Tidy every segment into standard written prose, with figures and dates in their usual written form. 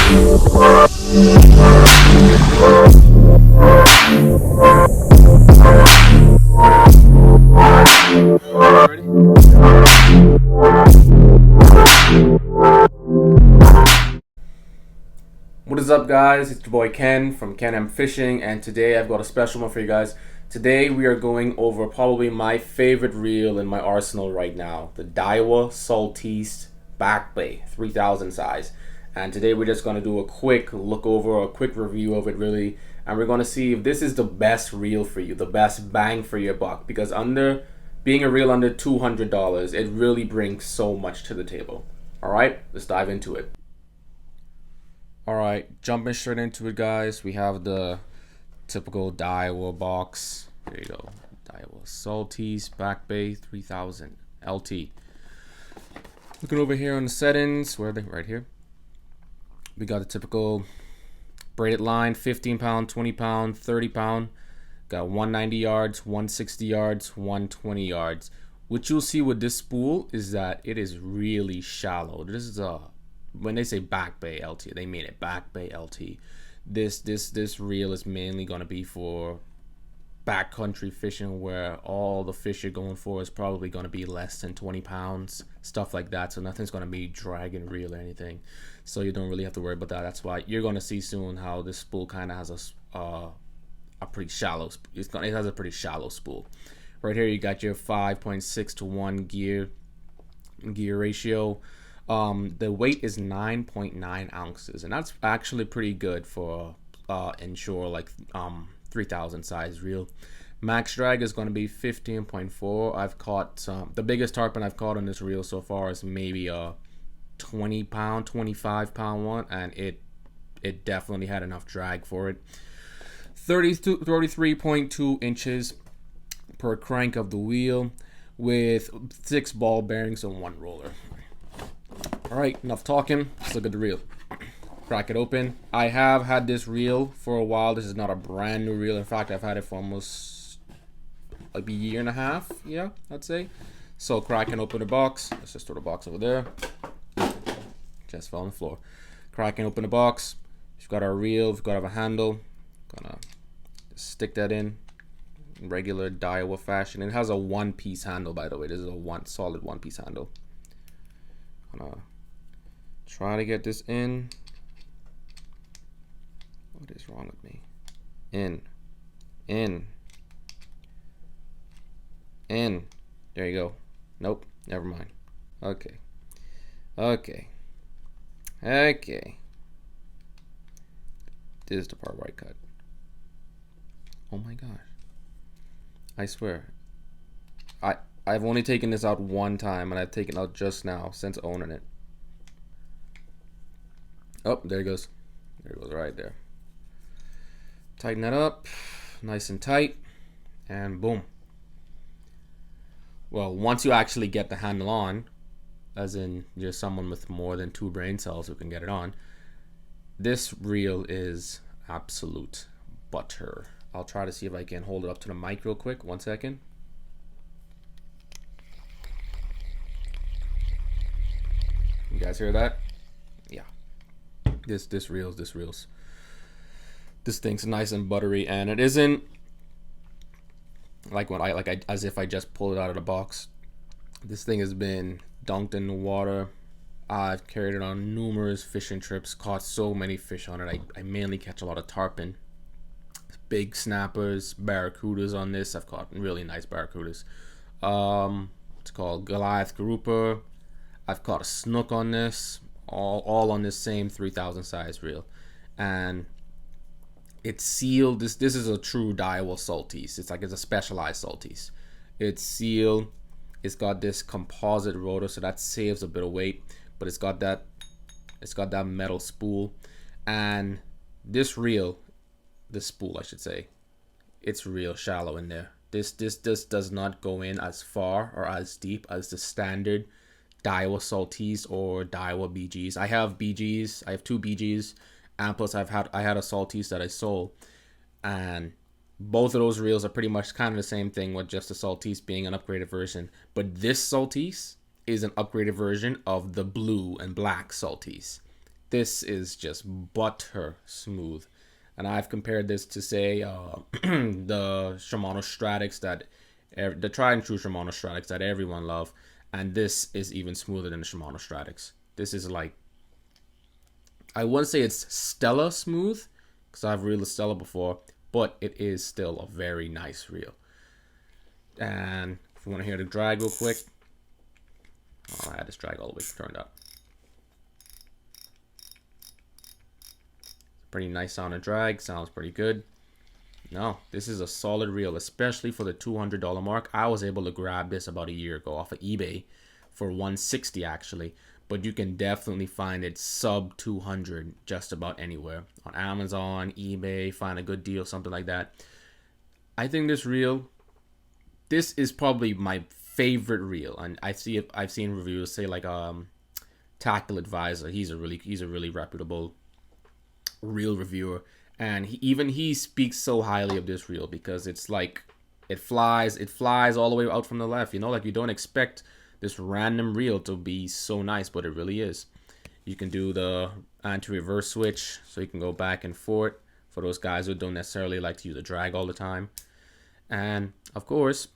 What is up, guys? It's your boy Ken from Ken M Fishing, and today I've got a special one for you guys. Today we are going over probably my favorite reel in my arsenal right now, the Daiwa Saltist Back Bay 3000 size. And today we're just going to do a quick look over, a quick review of it really, and we're going to see if this is the best reel for you, the best bang for your buck, because being a reel under $200, it really brings so much to the table. Alright, let's dive into it. Alright, jumping straight into it, guys. We have the typical Daiwa box. There you go. Daiwa Saltist Back Bay 3000 LT. Looking over here on the settings, where are they? Right here. We got the typical braided line, 15 pound, 20 pound, 30 pound. Got 190 yards, 160 yards, 120 yards. What you'll see with this spool is that it is really shallow. This is when they say Back Bay LT, they mean it, Back Bay LT. This reel is mainly going to be for backcountry fishing, where all the fish you're going for is probably going to be less than 20 pounds, stuff like that. So nothing's going to be dragging reel or anything. So you don't really have to worry about that. That's why you're going to see soon how this spool kind of has a pretty shallow. It has a pretty shallow spool. Right here you got your 5.6 to 1 gear ratio. The weight is 9.9 ounces, and that's actually pretty good for inshore, like 3000 size reel. Max drag is going to be 15.4. I've caught the biggest tarpon I've caught on this reel so far is maybe a 20 pound, 25 pound one, and it definitely had enough drag for it. 33.2 inches per crank of the wheel, with 6 ball bearings and 1 roller. Alright, enough talking. Let's look at the reel. Crack it open. I have had this reel for a while. This is not a brand new reel. In fact, I've had it for almost like a year and a half. Yeah, I'd say. So crack and open the box. Let's just throw the box over there. Just fell on the floor. Crack and open the box. We've got our reel. We've got our handle. Gonna stick that in regular Daiwa fashion. It has a one-piece handle, by the way. This is a solid one-piece handle. Gonna try to get this in. What is wrong with me? In. There you go. Nope, never mind. Okay. This is the part where I cut. Oh my gosh. I swear. I've only taken this out one time, and I've taken it out just now since owning it. Oh, there it goes. There it goes right there. Tighten that up, nice and tight, and boom. Well, once you actually get the handle on, as in you're someone with more than 2 brain cells who can get it on, this reel is absolute butter. I'll try to see if I can hold it up to the mic real quick. 1 second. You guys hear that? Yeah. This reels. This thing's nice and buttery, and it isn't like as if I just pulled it out of the box. This thing has been dunked in the water. I've carried it on numerous fishing trips, caught so many fish on it. I mainly catch a lot of tarpon, big snappers, barracudas on this. I've caught really nice barracudas. It's called Goliath grouper. I've caught a snook on this, all on this same 3000 size reel, and it's sealed. This is a true Daiwa Saltist. It's a specialized Saltist. It's sealed. It's got this composite rotor, so that saves a bit of weight, but it's got that metal spool, and this spool I should say, it's real shallow in there. This does not go in as far or as deep as the standard Daiwa Saltist or Daiwa BGs. I have BGs. I have 2 BGs, and plus I had a Saltist that I sold, and both of those reels are pretty much kind of the same thing, with just the Saltist being an upgraded version. But this Saltist is an upgraded version of the blue and black Saltist. This is just butter smooth. And I've compared this to, say, the Shimano Stratix the tried and true Shimano Stratix that everyone love, and this is even smoother than the Shimano Stratix. This is like, I wouldn't say it's Stella smooth, because I've reeled a Stella before, but it is still a very nice reel. And if you want to hear the drag real quick, oh, I had this drag all the way turned up. Pretty nice sounding drag, sounds pretty good. No, this is a solid reel, especially for the $200 mark. I was able to grab this about a year ago off of eBay for $160 actually, but you can definitely find it sub 200 just about anywhere. On Amazon, eBay, find a good deal, something like that. I think this reel, this is probably my favorite reel, and I've seen reviews say like Tackle Advisor, he's a really reputable reel reviewer, and he speaks so highly of this reel because it's like it flies all the way out from the left, you know, like you don't expect this random reel to be so nice, but it really is. You can do the anti-reverse switch, so you can go back and forth for those guys who don't necessarily like to use a drag all the time. And of course,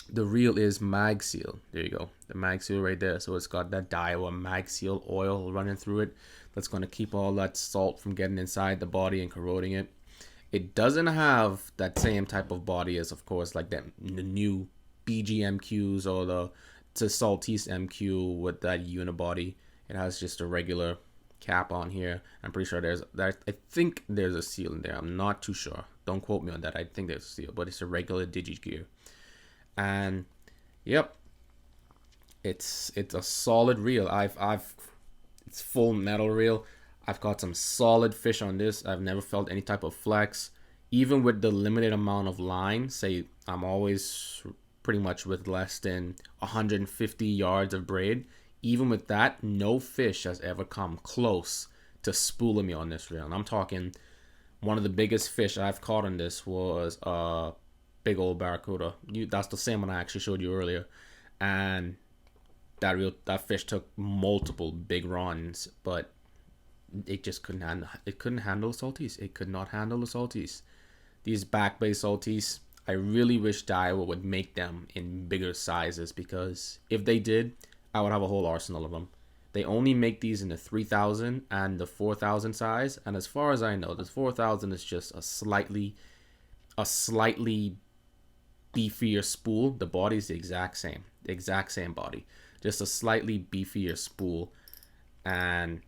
the reel is mag seal. There you go, the mag seal right there. So it's got that Daiwa mag seal oil running through it. That's going to keep all that salt from getting inside the body and corroding it. It doesn't have that same type of body as, of course, like the new BGMQs or the Saltist MQ with that unibody. It has just a regular cap on here. I'm pretty sure I think there's a seal in there. I'm not too sure. Don't quote me on that. I think there's a seal, but it's a regular digi gear. And yep, it's a solid reel. It's full metal reel. I've got some solid fish on this. I've never felt any type of flex. Even with the limited amount of line, say I'm always pretty much with less than 150 yards of braid. Even with that, no fish has ever come close to spooling me on this reel. And I'm talking, one of the biggest fish I've caught on this was a big old barracuda. That's the same one I actually showed you earlier. And that fish took multiple big runs, but it just couldn't handle the salties. It could not handle the salties. These back bay salties, I really wish Daiwa would make them in bigger sizes, because if they did, I would have a whole arsenal of them. They only make these in the 3000 and the 4000 size, and as far as I know, the 4000 is just a slightly beefier spool. The body is the exact same body, just a slightly beefier spool. And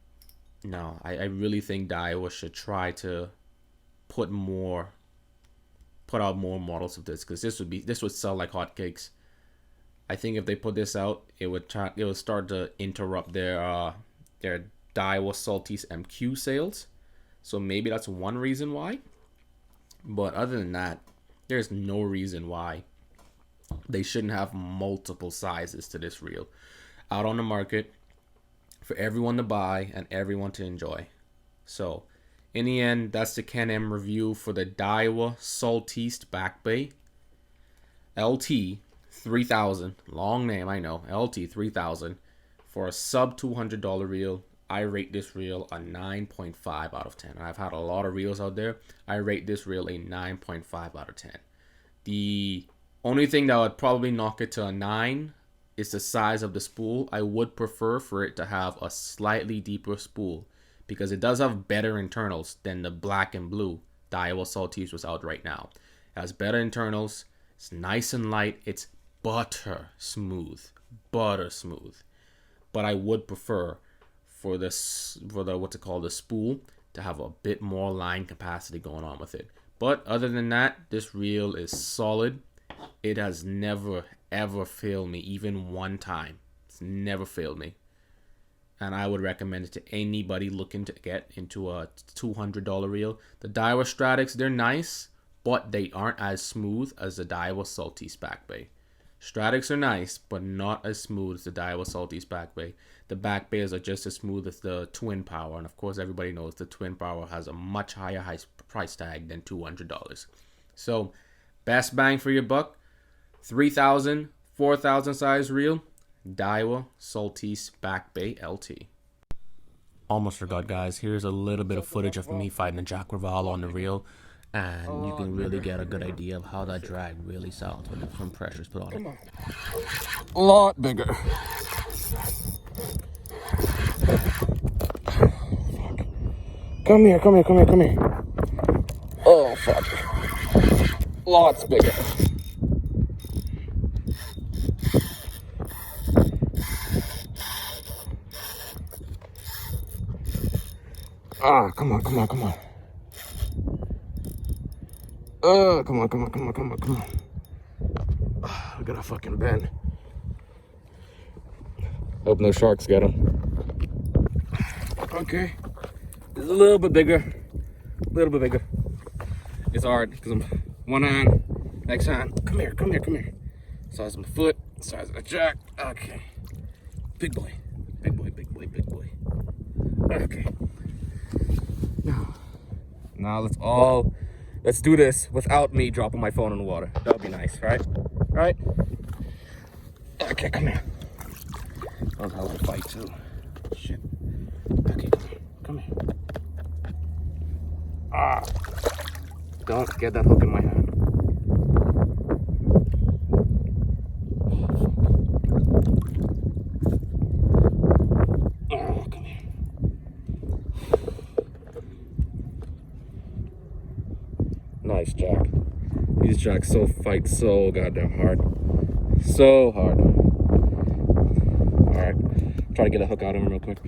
no, I really think Daiwa should try to put out more models of this, because this would sell like hotcakes. I think if they put this out, it would start to interrupt their Daiwa Saltist MQ sales. So maybe that's one reason why. But other than that, there's no reason why they shouldn't have multiple sizes to this reel out on the market for everyone to buy and everyone to enjoy. So in the end, that's the Ken M review for the Daiwa Saltist Back Bay LT 3000. Long name, I know. LT 3000 for a sub $200 reel. I rate this reel a 9.5 out of 10. I've had a lot of reels out there. I rate this reel a 9.5 out of 10. The only thing that would probably knock it to a 9 is the size of the spool. I would prefer for it to have a slightly deeper spool, because it does have better internals than the black and blue Daiwa Saltist was out right now. It has better internals. It's nice and light. It's butter smooth. But I would prefer for the spool to have a bit more line capacity going on with it. But other than that, this reel is solid. It has never ever failed me, even one time. It's never failed me. And I would recommend it to anybody looking to get into a $200 reel. The Daiwa Stratix, they're nice, but they aren't as smooth as the Daiwa Saltist Back Bay. Stratix are nice, but not as smooth as the Daiwa Saltist Back Bay. The back bays are just as smooth as the Twin Power, and of course everybody knows the Twin Power has a much higher price tag than $200. So, best bang for your buck, 3000, 4000 size reel, Daiwa Saltist Back Bay LT. Almost forgot, guys. Here's a little bit of footage of me fighting a jack crevalle on the reel, and you can really get a good idea of how that drag really sounds when some pressure's put on it. A lot bigger. Come here, come here, come here, come here. Oh, fuck. Lots bigger. Ah, come on, come on, come on. Come on, come on, come on, come on, come on. I gotta fucking bend. Hope no sharks get him. Okay. It's a little bit bigger. A little bit bigger. It's hard because I'm one hand, next hand. Come here, come here, come here. Size of my foot, size of the jack. Okay. Big boy. Big boy, big boy, big boy. Okay. Now let's do this without me dropping my phone in the water. That would be nice, right? Right? Okay, come here. That was a hell of a fight too. Shit. Okay, come here. Ah! Don't get that hook in my hand. Oh, come here. Nice, Jack. These jacks fight so goddamn hard. So hard. Alright. Try to get a hook out of him real quick.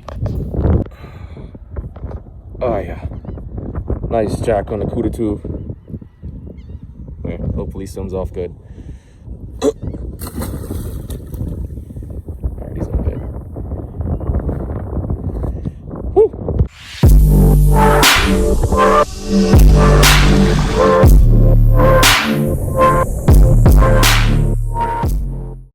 Oh yeah. Nice jack on the CUDA tube. Yeah, hopefully swims off good.